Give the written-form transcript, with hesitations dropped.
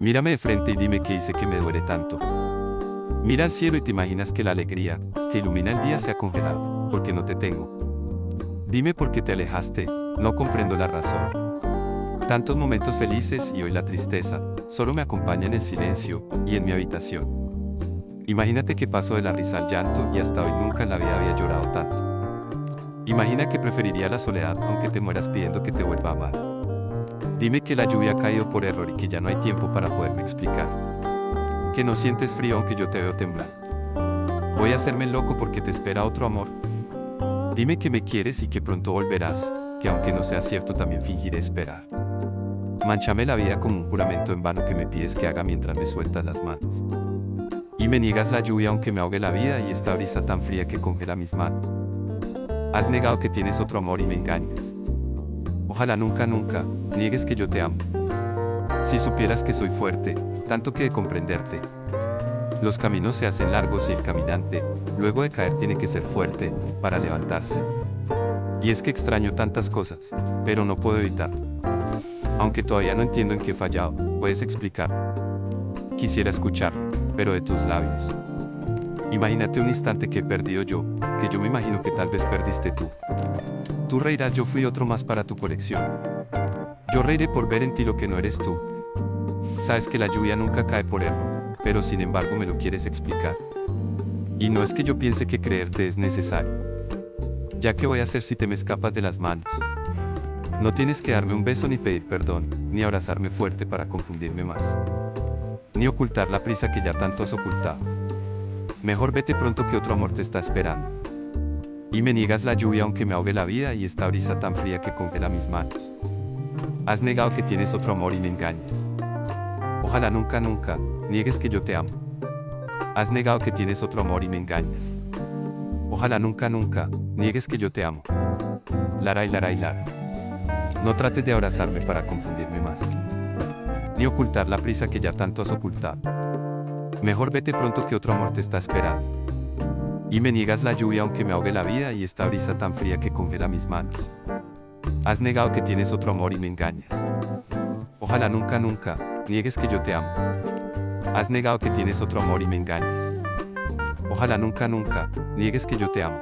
Mírame de frente y dime qué hice que me duele tanto. Mira al cielo y te imaginas que la alegría, que ilumina el día se ha congelado, porque no te tengo. Dime por qué te alejaste, no comprendo la razón. Tantos momentos felices y hoy la tristeza, solo me acompaña en el silencio, y en mi habitación. Imagínate que paso de la risa al llanto y hasta hoy nunca en la vida había llorado tanto. Imagina que preferiría la soledad aunque te mueras pidiendo que te vuelva a amar. Dime que la lluvia ha caído por error y que ya no hay tiempo para poderme explicar. Que no sientes frío aunque yo te veo temblar. Voy a hacerme el loco porque te espera otro amor. Dime que me quieres y que pronto volverás, que aunque no sea cierto también fingiré esperar. Manchame la vida como un juramento en vano que me pides que haga mientras me sueltas las manos. Y me niegas la lluvia aunque me ahogue la vida y esta brisa tan fría que congela mis manos. Has negado que tienes otro amor y me engañas. Ojalá nunca, nunca, niegues que yo te amo. Si supieras que soy fuerte, tanto que de comprenderte. Los caminos se hacen largos y el caminante, luego de caer tiene que ser fuerte, para levantarse. Y es que extraño tantas cosas, pero no puedo evitar. Aunque todavía no entiendo en qué he fallado, puedes explicar. Quisiera escucharlo, pero de tus labios. Imagínate un instante que he perdido yo, que yo me imagino que tal vez perdiste tú. Tú reirás, yo fui otro más para tu colección. Yo reiré por ver en ti lo que no eres tú. Sabes que la lluvia nunca cae por error, pero sin embargo me lo quieres explicar. Y no es que yo piense que creerte es necesario. Ya que voy a hacer si te me escapas de las manos. No tienes que darme un beso ni pedir perdón, ni abrazarme fuerte para confundirme más. Ni ocultar la prisa que ya tanto has ocultado. Mejor vete pronto que otro amor te está esperando. Y me niegas la lluvia aunque me ahogue la vida y esta brisa tan fría que congela mis manos. Has negado que tienes otro amor y me engañas. Ojalá nunca, nunca, niegues que yo te amo. Has negado que tienes otro amor y me engañas. Ojalá nunca, nunca, niegues que yo te amo. Lara y lara y lara. No trates de abrazarme para confundirme más. Ni ocultar la prisa que ya tanto has ocultado. Mejor vete pronto que otro amor te está esperando. Y me niegas la lluvia aunque me ahogue la vida y esta brisa tan fría que congela mis manos. Has negado que tienes otro amor y me engañas. Ojalá nunca, nunca, niegues que yo te amo. Has negado que tienes otro amor y me engañas. Ojalá nunca, nunca, niegues que yo te amo.